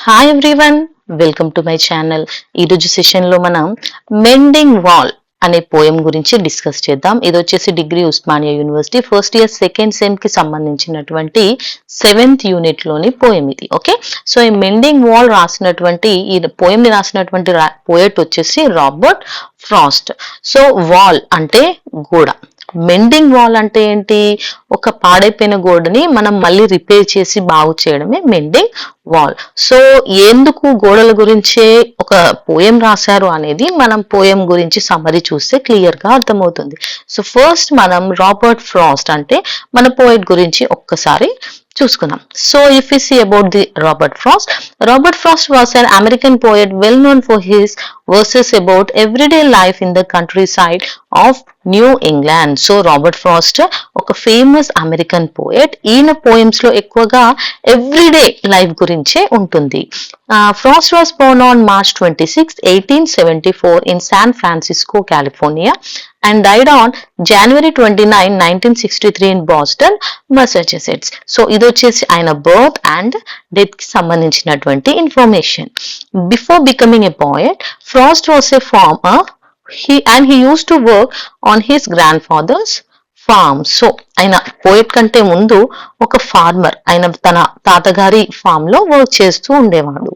Hi everyone, welcome to my channel. ఈరోజు సెషన్లో మనం మెండింగ్ వాల్ అనే పోయం గురించి డిస్కస్ చేద్దాం. ఇది వచ్చేసి degree Osmania university first year second sem కి సంబంధించినటువంటి 7th యూనిట్ లోని పోయం ఇది. ఓకే, సో ఈ మెండింగ్ వాల్ రాసినటువంటి ఈ పోయం ని రాసినటువంటి పోయట్ వచ్చేసి రాబర్ట్ ఫ్రాస్ట్. సో వాల్ అంటే గోడ, మెండింగ్ వాల్ అంటే ఏంటి? ఒక పాడైపోయిన గోడని మనం మళ్ళీ రిపేర్ చేసి బాగు చేయడమే మెండింగ్ వాల్. సో ఎందుకు గోడల గురించే ఒక పోయం రాశారు అనేది మనం పోయం గురించి సమ్మరీ చూస్తే క్లియర్ గా అర్థమవుతుంది. సో ఫస్ట్ మనం రాబర్ట్ ఫ్రాస్ట్ అంటే మన పోయట్ గురించి ఒక్కసారి చూసుకుందాం. So if we see about the Robert Frost was an American poet well known for his verses about everyday life in the countryside of new England. So Robert Frost ఒక famous American poet. ఈయన poems లో ఎక్కువగా everyday life గురించే ఉంటుంది. Frost was Born on March 26, 1874 in San Francisco, California and died on January 29, 1963 in Boston, Massachusetts. So ఇది వచ్చేసి ఆయన birth and death కి సంబంధించినటువంటి information. Before becoming a poet, Frost was a farmer. He used to work on his grandfather's farm. So ఆయన poet కంటే ముందు ఒక farmer, ఆయన తన తాతగారి ఫామ్ లో వర్క్ చేస్తూ ఉండేవాడు.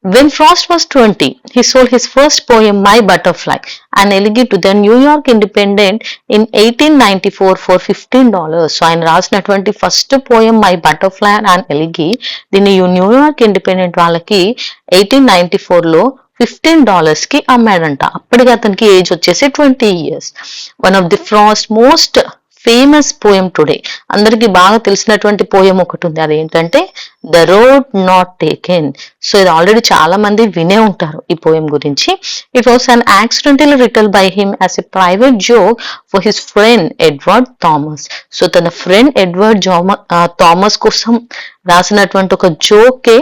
When Frost was 20, he sold his first poem, My Butterfly, an elegy to the New York Independent in 1894 for $15. So ఆయన రాసినటువంటి first poem my butterfly and elegy దీన్ని న్యూయార్క్ ఇండిపెండెంట్ వాళ్ళకి 1894 లో $15 కి అమ్మాడంట. అప్పటికి అతనికి ఏజ్ వచ్చేసి 20 years. One of the Frost most famous poem today. అందరికి బాగా తెలిసినటువంటి పోయం ఒకటి ఉంది, అదేంటంటే the road not taken. So ఇది ఆల్రెడీ చాలా మంది వినే ఉంటారు ఈ పోయం గురించి. It was an accidental written by him as a private joke for his friend Edward Thomas. So తన ఫ్రెండ్ ఎడ్వర్డ్ థామస్ కోసం రాసినటువంటి ఒక జోకే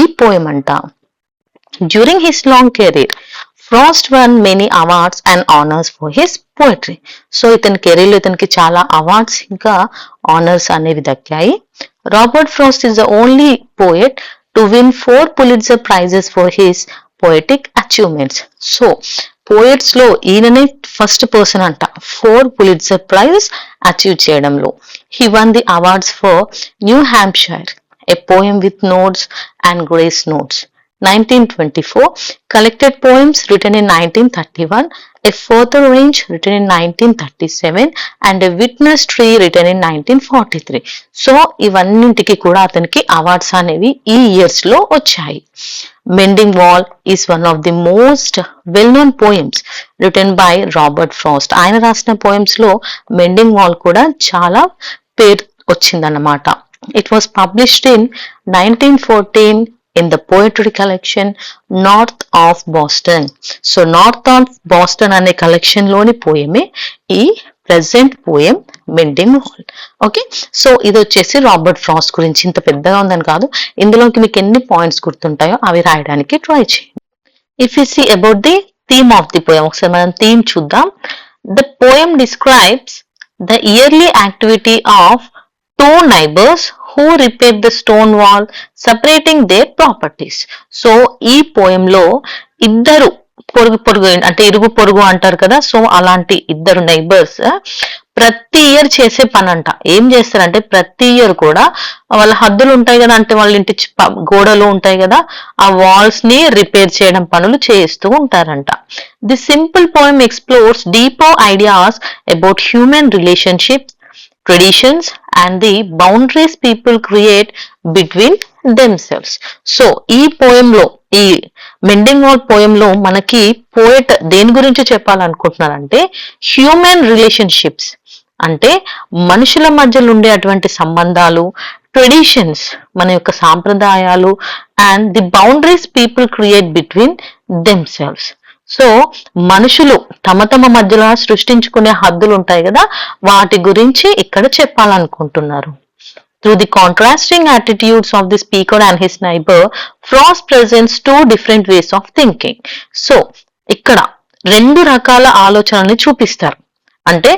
ఈ పోయం అంట. During his long career, Frost won many awards and honors for his poetry. So ఇతని career లో ఇతనికి చాలా అవార్డ్స్ ఇంకా ఆనర్స్ అనేవి దక్కాయి. Robert Frost is the only poet to win 4 Pulitzer prizes for his poetic achievements. So poets లో ఈయననే first person అంట 4 Pulitzer prizes అచీవ్ చేయడంలో. He won the awards for New Hampshire, a poem with notes and grace notes, 1924, collected poems written in 1931, a further range written in 1937 and a witness tree written in 1943. So ఇవన్నింటికి కూడా అతనికి awards అనేవి ఈ years లో వచ్చాయి. Mending wall is one of the most well known poems written by Robert Frost. ఆయన రాసిన poems లో mending wall కూడా చాలా పేరు వచ్చిందన్నమాట. It was published in 1914 in the poetry collection North of Boston. So north of Boston అనే collection లోని పోయమే ఈ present poem mending wall. Okay, so ఇది వచ్చేసి రాబర్ట్ ఫ్రాస్ట్ గురించి. ఇంత పెద్దగా ఉందని కాదు, ఇందులోకి మీకు ఎన్ని పాయింట్స్ గుర్తుంటాయో అవి రాయడానికి ట్రై చేయండి. If you see about the theme of the poem, ఒకసారి మనం థీమ్ చూద్దాం. The poem describes the yearly activity of 2 neighbors who repaired the stone wall separating their properties. So ఈ పోయంలో ఇద్దరు పొరుగు అంటే ఇరుగు పొరుగు అంటారు కదా, సో అలాంటి ఇద్దరు నైబర్స్ ప్రతి ఇయర్ చేసే పని అంట. ఏం చేస్తారంటే ప్రతి ఇయర్ కూడా వాళ్ళ హద్దులు ఉంటాయి కదా, అంటే వాళ్ళ ఇంటి గోడలు ఉంటాయి కదా, ఆ వాల్స్ ని రిపేర్ చేయడం పనులు చేస్తూ ఉంటారంట. The simple poem explores deeper ideas about human relationships, traditions and the boundaries people create between themselves. So ఈ పోయంలో, ఈ మెండింగ్ వాల్ పోయంలో మనకి పోయట్ దేని గురించి చెప్పాలనుకుంటున్నారంటే హ్యూమన్ రిలేషన్షిప్స్ అంటే మనుషుల మధ్యలో ఉండే అటువంటి సంబంధాలు, ట్రెడిషన్స్ మన యొక్క సాంప్రదాయాలు, and the boundaries people create between themselves. So మనుషులు తమ మధ్యలో సృష్టించుకునే హద్దులు ఉంటాయి కదా, వాటి గురించి ఇక్కడ చెప్పాలనుకుంటున్నారు. Through the contrasting attitudes of the speaker and his neighbor, Frost presents 2 different ways of thinking. So ఇక్కడ 2 రకాల ఆలోచనల్ని చూపిస్తారు. అంటే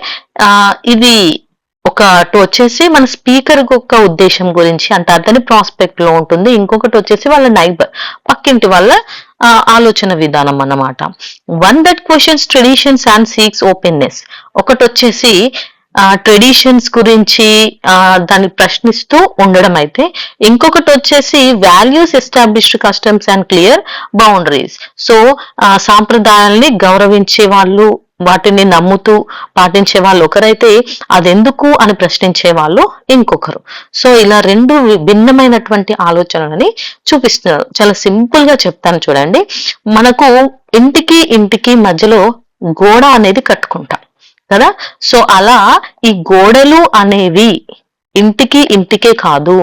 ఇది ఒకటి వచ్చేసి మన స్పీకర్ యొక్క ఉద్దేశం గురించి అంటే అతని ప్రాస్పెక్ట్ లో ఉంటుంది, ఇంకొకటి వచ్చేసి వాళ్ళ నైబర్ పక్కింటి వాళ్ళ ఆలోచన విధానం అన్నమాట. One that questions traditions and seeks openness, ఒకటి వచ్చేసి ట్రెడిషన్స్ గురించి దాన్ని ప్రశ్నిస్తూ ఉండడం అయితే, ఇంకొకటి వచ్చేసి values established customs and clear boundaries. So సాంప్రదాయాల్ని గౌరవించే వాళ్ళు, వాటిని నమ్ముతూ పాటించే వాళ్ళు ఒకరైతే, అదెందుకు అని ప్రశ్నించే వాళ్ళు ఇంకొకరు. సో ఇలా రెండు భిన్నమైనటువంటి ఆలోచనలని చూపిస్తున్నారు. చాలా సింపుల్ గా చెప్తాను చూడండి. మనకు ఇంటికి మధ్యలో గోడ అనేది కట్టుకుంటాం కదా. సో అలా ఈ గోడలు అనేవి ఇంటికే కాదు,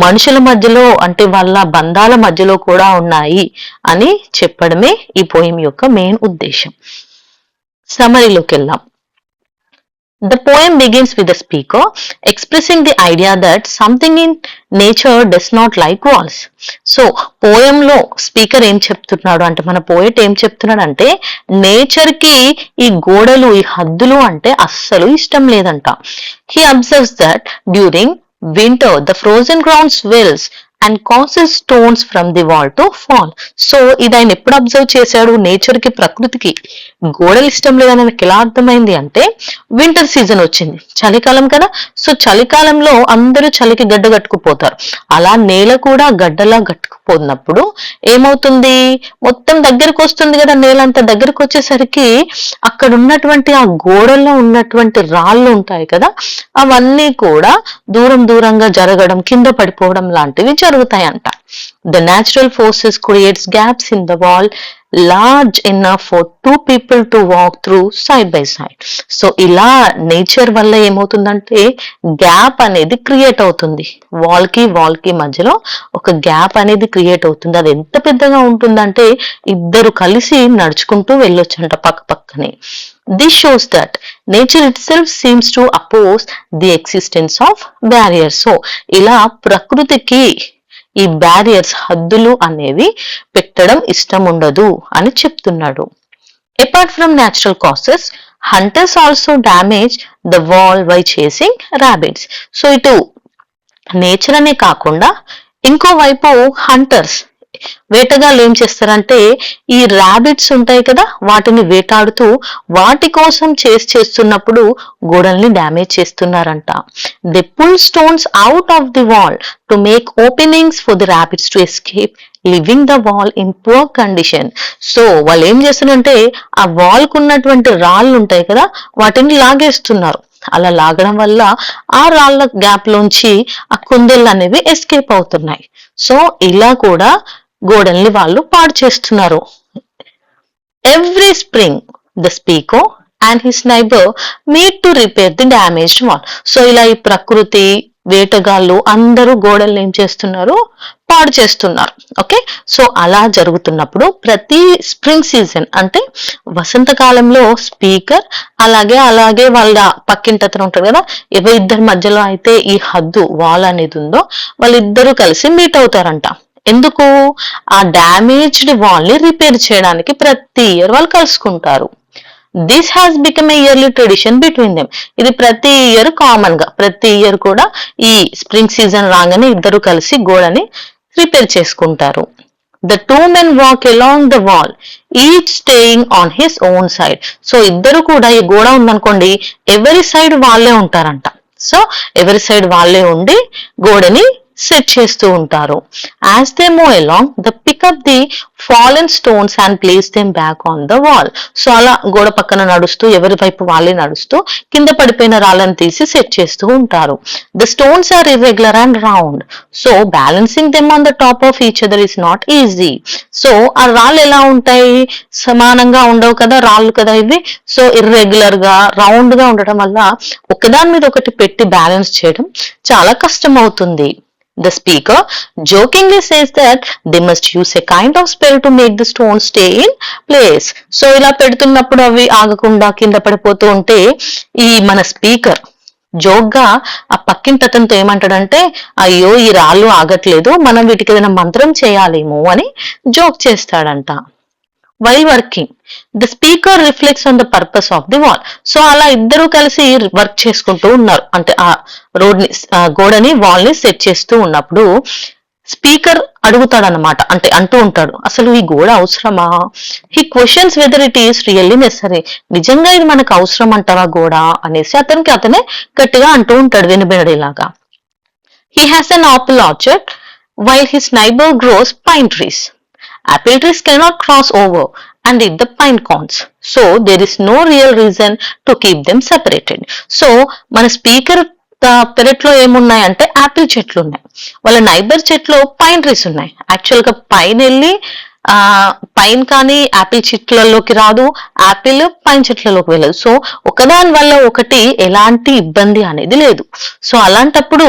మనుషుల మధ్యలో అంటే వాళ్ళ బంధాల మధ్యలో కూడా ఉన్నాయి అని చెప్పడమే ఈ పోయం యొక్క మెయిన్ ఉద్దేశం. సమరీలోకి వెళ్దాం. The poem begins with the speaker expressing the idea that something in nature does not like walls. So పోయంలో స్పీకర్ ఏం చెప్తున్నాడు అంటే, మన పోయట్ ఏం చెప్తున్నాడు అంటే, నేచర్ కి ఈ గోడలు, ఈ హద్దులు అంటే అస్సలు ఇష్టం లేదంట. He observes that during winter the frozen ground swells and causes stones from the wall to fall. So ఇది ఆయన ఎప్పుడు అబ్జర్వ్ చేశాడు? నేచర్ కి, ప్రకృతికి గోడలు ఇష్టం లేదని ఆయనకి ఎలా అర్థమైంది అంటే, వింటర్ సీజన్ వచ్చింది, చలికాలం కదా. సో చలికాలంలో అందరూ చలికి గడ్డ కట్టుకుపోతారు. అలా నేల కూడా గడ్డలా కట్టుకుపోయినప్పుడు ఏమవుతుంది? మొత్తం దగ్గరకు వస్తుంది కదా. నేల అంతా దగ్గరకు వచ్చేసరికి అక్కడ ఉన్నటువంటి ఆ గోడల్లో ఉన్నటువంటి రాళ్ళు ఉంటాయి కదా, అవన్నీ కూడా దూరంగా జరగడం, కింద పడిపోవడం లాంటివి జరుగుతాయంట. The natural forces creates gaps in the wall large enough for two people to walk through side by side. So ఇలా నేచర్ వల్ల ఏమవుతుందంటే గ్యాప్ అనేది క్రియేట్ అవుతుంది. వాల్ కి మధ్యలో ఒక గ్యాప్ అనేది క్రియేట్ అవుతుంది. అది ఎంత పెద్దగా ఉంటుందంటే ఇద్దరు కలిసి నడుచుకుంటూ వెళ్ళొచ్చంట పక్కనే. This shows that nature itself seems to oppose the existence of barriers. So ఇలా ప్రకృతికి ఈ బ్యారియర్స్, హద్దులు అనేవి పెట్టడం ఇష్టం ఉండదు అని చెప్తున్నాడు. Apart from natural causes, hunters also damage the wall by chasing rabbits. So ఇటు నేచర్ అనే కాకుండా ఇంకోవైపు హంటర్స్, వేటగాళ్ళు ఏం చేస్తారంటే ఈ ర్యాబిట్స్ ఉంటాయి కదా, వాటిని వేటాడుతూ వాటి కోసం చేస్తున్నప్పుడు గోడల్ని డ్యామేజ్ చేస్తున్నారంట. They pull stones out of the wall to make openings for the rabbits to escape living the wall in poor condition. So వాళ్ళు ఏం చేస్తున్నారంటే ఆ వాల్ కు ఉన్నటువంటి రాళ్ళు ఉంటాయి కదా, వాటిని లాగేస్తున్నారు. అలా లాగడం వల్ల ఆ రాళ్ళ గ్యాప్ లోంచి ఆ కుందేళ్ళు అనేవి ఎస్కేప్ అవుతున్నాయి. సో ఇలా కూడా గోడల్ని వాళ్ళు పాడు చేస్తున్నారు. Every spring the speaker and his neighbour meet to repair the damaged wall. So ఇలా ఈ ప్రకృతి, వేటగాళ్ళు అందరూ గోడల్ని ఏం చేస్తున్నారు? పాడు చేస్తున్నారు. ఓకే, సో అలా జరుగుతున్నప్పుడు ప్రతి స్ప్రింగ్ సీజన్ అంటే వసంతకాలంలో స్పీకర్ అలాగే వాళ్ళ పక్కింటి అతను ఉంటారు కదా, ఇద్దరి మధ్యలో అయితే ఈ హద్దు, వాల్ అనేది ఉందో, వాళ్ళిద్దరూ కలిసి మీట్ అవుతారంట. ఎందుకు? ఆ డ్యామేజ్డ్ వాల్ ని రిపేర్ చేయడానికి ప్రతి ఇయర్ వాళ్ళు కలుసుకుంటారు. This has become a yearly tradition between them. ఇది ప్రతి ఇయర్ కామన్ గా, ప్రతి ఇయర్ కూడా ఈ స్ప్రింగ్ సీజన్ రాగానే ఇద్దరు కలిసి గోడని రిపేర్ చేసుకుంటారు. The two men walk along the wall each staying on his own side. So ఇద్దరు కూడా, ఈ గోడ ఉందనుకోండి, ఎవరి సైడ్ వాళ్ళే ఉంటారంట. సో ఎవరి సైడ్ వాళ్ళే ఉండి గోడని సెట్ చేస్తూ ఉంటారు. As they move along the pickup the fallen stones and place them back on the wall. So అలా గోడ పక్కన నడుస్తూ, ఎవరి వైపు వాళ్ళే నడుస్తూ కింద పడిపోయిన రాళ్ళని తీసి సెట్ చేస్తూ ఉంటారు. The stones are irregular and round, so balancing them on the top of each other is not easy. So ఆ రాళ్ళు ఎలా ఉంటాయి? సమానంగా ఉండవు కదా, రాళ్ళు కదా ఇవి. సో ఇర్రెగ్యులర్ గా, రౌండ్ గా ఉండటం వల్ల ఒకదాని మీద ఒకటి పెట్టి బ్యాలెన్స్ చేయడం చాలా కష్టం అవుతుంది. The speaker jokingly says that they must use a kind of spell to make the stones stay in place. So ఇలా పెడుతున్నప్పుడు అవి ఆగకుండా కింద పడిపోతూ ఉంటే ఈ మన స్పీకర్ జోక్ గా ఆ పక్కింటి అతనితో ఏమంటాడంటే, అయ్యో ఈ రాళ్ళు ఆగట్లేదు, మనం వీటికి ఏదైనా మంత్రం చేయాలేమో అని జోక్ చేస్తాడంట. while working. The speaker reflects on the purpose of the wall. So అలా ఇద్దరు కలిసి వర్క్ చేసుకుంటూ ఉన్నారు, అంటే ఆ రోడ్ ని గోడని వాల్ ని సెట్ చేస్తూ ఉన్నప్పుడు స్పీకర్ అడుగుతాడనమాట, అంటే అంటూ ఉంటాడు, అసలు ఈ గోడ అవసరమా? He questions whether it is really necessary. నిజంగా ఇది మనకు అవసరం అంటారా గోడ అనేసి అతనే గట్టిగా అంటూ ఉంటాడు వినబడేలాగా. He has an apple orchard while his neighbor grows pine trees. Apple trees cannot cross over and eat the pine cones. So there is no real reason to keep them separated. So మన speaker పెరట్లో ఏమున్నాయంటే Apple చెట్లు ఉన్నాయి, వాళ్ళ neighbour చెట్లు pine trees ఉన్నాయి. Actual గా పైన వెళ్ళి పైన్ కానీ యాపిల్ చెట్లలోకి రాదు, యాపిల్ పైన్ చెట్లలోకి వెళ్ళదు. సో ఒకదాని వల్ల ఒకటి ఎలాంటి ఇబ్బంది అనేది లేదు. సో అలాంటప్పుడు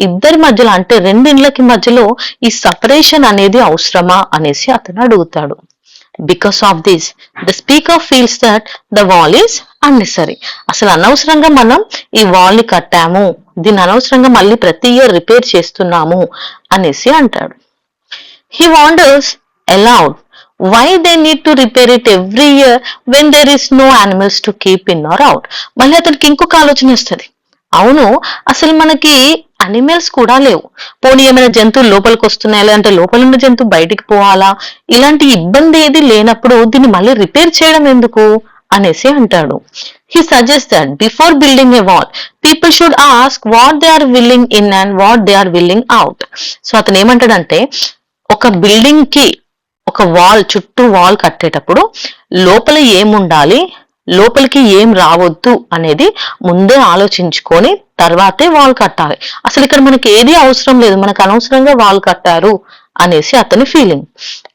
ఇద్దరి మధ్యలో, అంటే రెండిండ్లకి మధ్యలో ఈ సపరేషన్ అనేది అవసరమా అనేసి అతను అడుగుతాడు. Because of this the speaker feels that the wall is unnecessary. అసలు అనవసరంగా మనం ఈ వాల్ ని కట్టాము, దీన్ని అనవసరంగా మళ్ళీ ప్రతి ఇయర్ రిపేర్ చేస్తున్నాము అనేసి అంటాడు. He wonders aloud why they need to repair it every year when there is no animals to keep in or out. మళ్ళీ అతనికి ఇంకొక ఆలోచన వస్తుంది, అవును అసలు మనకి అనిమల్స్ కూడా లేవు, పోనీ ఏమైనా జంతువులు లోపలికి వస్తున్నాయా, లేదంటే లోపల ఉన్న జంతువు బయటికి పోవాలా, ఇలాంటి ఇబ్బంది ఏది లేనప్పుడు దీన్ని మళ్ళీ రిపేర్ చేయడం ఎందుకు అనేసి అంటాడు. He suggests that before building a wall, people should ask what they are willing in and what they are willing out. So అతను ఏమంటాడంటే ఒక బిల్డింగ్ కి ఒక వాల్ చుట్టూ వాల్ కట్టేటప్పుడు లోపల ఏముండాలి, లోపలికి ఏం రావద్దు అనేది ముందే ఆలోచించుకొని తర్వాతే వాల్ కట్టాలి. అసలు ఇక్కడ మనకి ఏది అవసరం లేదు, మనకు అనవసరంగా వాల్ కట్టారు అనేసి అతని feeling.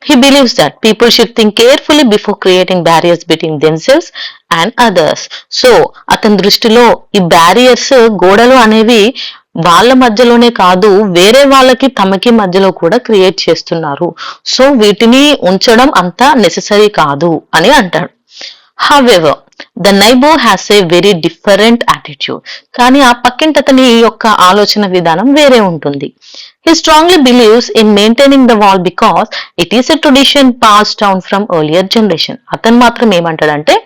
He believes that people should think carefully before creating barriers between themselves and others. So అతని దృష్టిలో ఈ బ్యారియర్స్, గోడలు అనేవి వాళ్ళ మధ్యలోనే కాదు, వేరే వాళ్ళకి తమకి మధ్యలో కూడా క్రియేట్ చేస్తున్నారు. సో వీటిని ఉంచడం అంత నెసెసరీ కాదు అని అంటాడు. However, the neighbor has a very different attitude. కానీ ఆ పక్కింటతని యొక్క ఆలోచన విధానం వేరే ఉంటుంది. He strongly believes in maintaining the wall because it is a tradition passed down from earlier generation. అతను మాత్రం ఏమంటాడంటే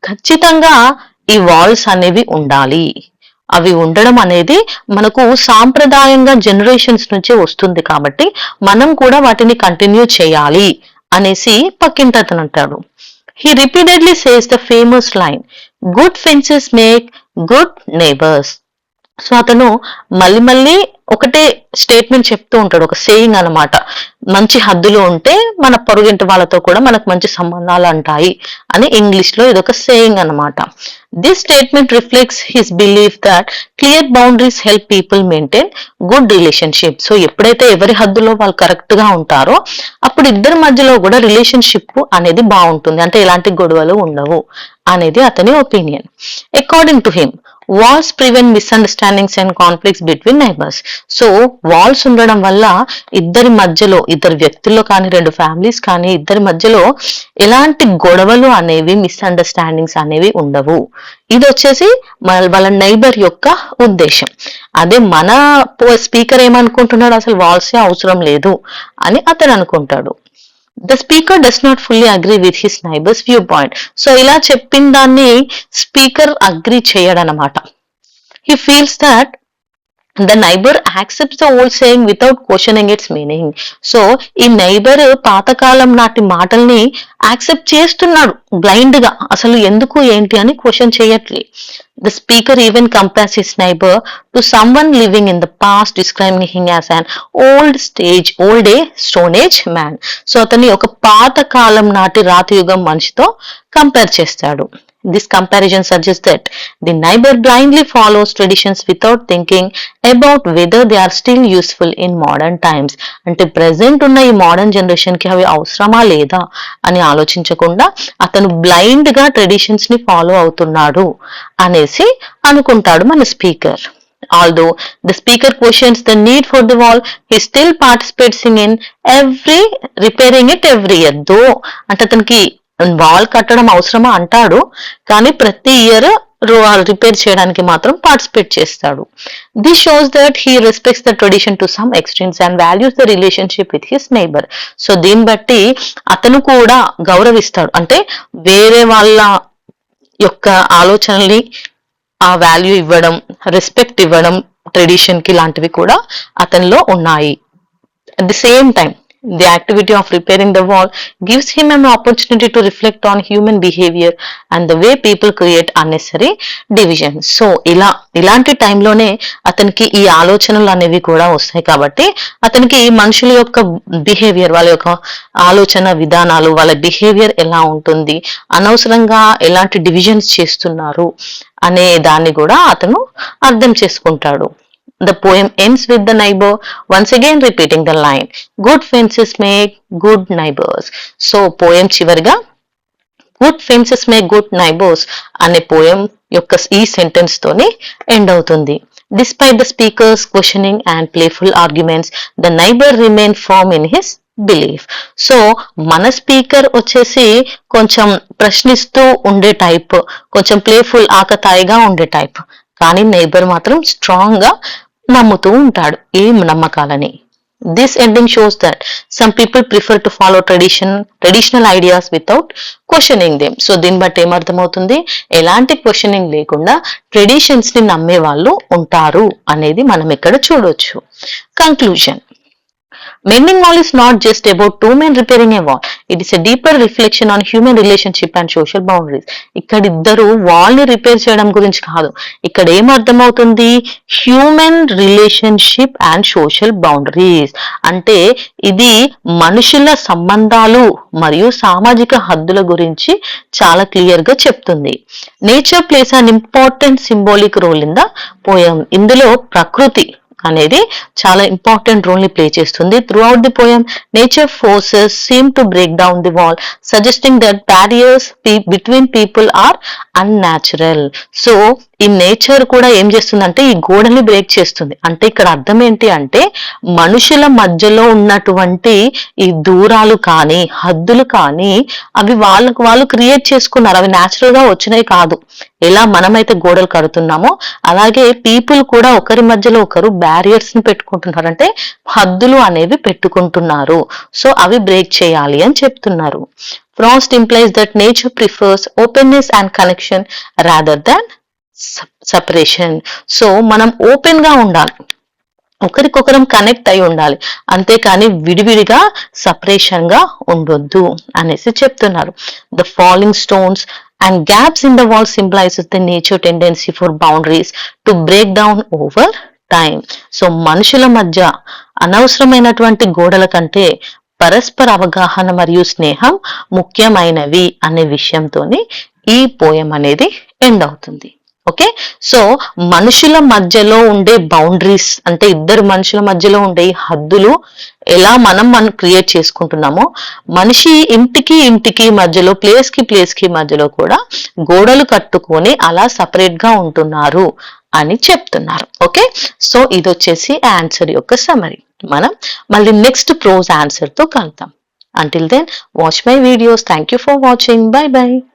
ఖచ్చితంగా ఈ వాల్స్ అనేవి ఉండాలి, అవి ఉండడం అనేది మనకు సాంప్రదాయంగా జనరేషన్స్ నుంచి వస్తుంది కాబట్టి మనం కూడా వాటిని కంటిన్యూ చేయాలి అనేసి పక్కింటతను అంటాడు. He repeatedly says the famous line, good fences make good neighbors. So అతను మళ్ళీ ఒకటే స్టేట్మెంట్ చెప్తూ ఉంటాడు, ఒక సేయింగ్ అనమాట, మంచి హద్దులు ఉంటే మన పొరుగింటి వాళ్ళతో కూడా మనకు మంచి సంబంధాలు అంటాయి అని ఇంగ్లీష్ లో ఇదొక సేయింగ్ అనమాట. This statement reflects his belief that clear boundaries help people maintain good relationship. So ఎప్పుడైతే ఎవరి హద్దులో వాళ్ళు కరెక్ట్ గా ఉంటారో అప్పుడు ఇద్దరి మధ్యలో కూడా రిలేషన్షిప్ అనేది బాగుంటుంది, అంటే ఎలాంటి గొడవలు ఉండవు అనేది అతని opinion. According to him walls prevent misunderstandings and conflicts between neighbours. So walls ఉండడం వల్ల ఇద్దరి మధ్యలో, ఇద్దరు వ్యక్తుల్లో కానీ రెండు ఫ్యామిలీస్ కానీ ఇద్దరి మధ్యలో ఎలాంటి గొడవలు అనేవి, మిస్అండర్స్టాండింగ్స్ అనేవి ఉండవు. ఇది వచ్చేసి వాళ్ళ నైబర్ యొక్క ఉద్దేశం. అదే మన స్పీకర్ ఏమనుకుంటున్నాడు, అసలు వాల్సే అవసరం లేదు అని అతను అనుకుంటాడు. The speaker does not fully agree with his neighbor's viewpoint. So ఇలా చెప్పిన దాన్ని స్పీకర్ అగ్రీ చేయడనమాట. He feels that the neighbor accepts the old saying without questioning its meaning. So ఈ నైబర్ పాతకాలం నాటి మాటల్ని యాక్సెప్ట్ చేస్తున్నాడు బ్లైండ్ గా, అసలు ఎందుకు ఏంటి అని క్వశ్చన్ చేయట్లే. The speaker even compares his neighbor to someone living in the past, describing him as an old stone age man. So అతన్ని ఒక పాత కాలం నాటి రాతి యుగం మనిషితో కంపేర్ చేస్తాడు. This comparison suggests that the neighbor blindly follows traditions without thinking about whether they are still useful in modern times. అంటే present ఉన్న ఈ మోడర్న్ జనరేషన్ కి అవి అవసరమా లేదా అని ఆలోచించకుండా అతను బ్లైండ్ గా ట్రెడిషన్స్ ని ఫాలో అవుతున్నాడు అనేసి అనుకుంటాడు మన speaker. Although the speaker questions the need for the wall, he still participates in repairing it every year. Though అంటే అతనికి వాల్ కట్టడం అవసరమా అంటాడు, కానీ ప్రతి ఇయర్ రిపేర్ చేయడానికి మాత్రం పార్టిసిపేట్ చేస్తాడు. This shows that he respects the tradition to some extents and values the relationship with his neighbour. So దీన్ని బట్టి అతను కూడా గౌరవిస్తాడు, అంటే వేరే వాళ్ళ యొక్క ఆలోచనల్ని ఆ వాల్యూ ఇవ్వడం, రెస్పెక్ట్ ఇవ్వడం ట్రెడిషన్ కి లాంటివి కూడా అతనిలో ఉన్నాయి. At the same time, the activity of repairing the wall gives him an opportunity to reflect on human behavior and the way people create unnecessary divisions. So ఇలాంటి టైంలోనే అతనికి ఈ ఆలోచనలు అనేవి కూడా వస్తాయి. కాబట్టి అతనికి మనుషుల యొక్క బిహేవియర్, వాళ్ళ యొక్క ఆలోచన విధానాలు, వాళ్ళ బిహేవియర్ ఎలా ఉంటుంది, అనవసరంగా ఎలాంటి డివిజన్స్ చేస్తున్నారు అనే దాన్ని కూడా అతను అర్థం చేసుకుంటాడు. The poem ends with the neighbor once again repeating the line, good fences make good neighbors. So poem చివరిగా good fences make good neighbors అనే poem యొక్క ఈ సెంటెన్స్ తోని ఎండ్ అవుతుంది. Despite the speaker's questioning and playful arguments, the neighbor remained firm in his belief. So మన speaker వచ్చేసి కొంచెం ప్రశ్నిస్తూ ఉండే టైప్, కొంచెం ప్లేఫుల్ ఆకతాయిగా ఉండే టైప్, కానీ నైబర్ మాత్రం స్ట్రాంగ్ గా నమ్ముతూ ఉంటాడు ఈ నమ్మకాలని. This ending shows that some people prefer to follow traditional ideas without questioning them. So దీన్ని బట్టి ఏమర్థమవుతుంది, ఎలాంటి క్వశ్చనింగ్ లేకుండా ట్రెడిషన్స్ ని నమ్మే వాళ్ళు ఉంటారు అనేది మనం ఇక్కడ చూడొచ్చు. Conclusion. Mending wall is not just about two men repairing a wall. It is a deeper reflection on human relationship and social boundaries. ఇక్కడ ఇద్దరు వాల్ ని రిపేర్ చేయడం గురించి కాదు, ఇక్కడ ఏం అర్థమవుతుంది, human relationship and social boundaries అంటే ఇది మనుషుల సంబంధాలు మరియు సామాజిక హద్దుల గురించి చాలా క్లియర్ గా చెప్తుంది. Nature plays an important symbolic role in the poem. ఇందులో ప్రకృతి అనేది చాలా ఇంపార్టెంట్ రోల్ ని ప్లే చేస్తుంది. Throughout the poem nature forces seem to break down the wall, suggesting that barriers between people are unnatural. So ఈ nature కూడా ఏం చేస్తుందంటే ఈ గోడని బ్రేక్ చేస్తుంది. అంటే ఇక్కడ అర్థం ఏంటి అంటే మనుషుల మధ్యలో ఉన్నటువంటి ఈ దూరాలు కానీ హద్దులు కానీ అవి వాళ్ళకు వాళ్ళు క్రియేట్ చేసుకున్నారు, అవి న్యాచురల్ గా వచ్చినాయి కాదు. ఎలా మనమైతే గోడలు కడుతున్నామో అలాగే పీపుల్ కూడా ఒకరి మధ్యలో ఒకరు బ్యారియర్స్ ని పెట్టుకుంటున్నారు, అంటే హద్దులు అనేవి పెట్టుకుంటున్నారు. సో అవి బ్రేక్ చేయాలి అని చెప్తున్నారు. Frost implies that nature prefers openness and connection rather than separation. So మనం ఓపెన్ గా ఉండాలి, ఒకరికొకరం కనెక్ట్ అయి ఉండాలి, అంతేకాని విడివిడిగా సపరేషన్ గా ఉండొద్దు అనేసి చెప్తున్నారు. The falling stones and gaps in the wall symbolizes the nature tendency for boundaries to break down over time. So మనుషుల మధ్య అనవసరమైనటువంటి గోడల కంటే పరస్పర అవగాహన మరియు స్నేహం ముఖ్యమైనవి అనే విషయంతోని ఈ పోయం అనేది ఎండ్ అవుతుంది. ఓకే, సో మనుషుల మధ్యలో ఉండే బౌండరీస్ అంటే ఇద్దరు మనుషుల మధ్యలో ఉండే హద్దులు ఎలా మనం క్రియేట్ చేసుకుంటున్నామో, మనిషి ఇంటికి మధ్యలో ప్లేస్ కి మధ్యలో కూడా గోడలు కట్టుకొని అలా సపరేట్ గా ఉంటున్నారు అని చెప్తున్నారు. ఓకే, సో ఇది వచ్చేసి ఆన్సర్ యొక్క సమరీ. మనం మళ్ళీ నెక్స్ట్ ప్రోజ్ ఆన్సర్ తో కలుద్దాం. Until then, watch my videos. Thank you for watching. Bye bye.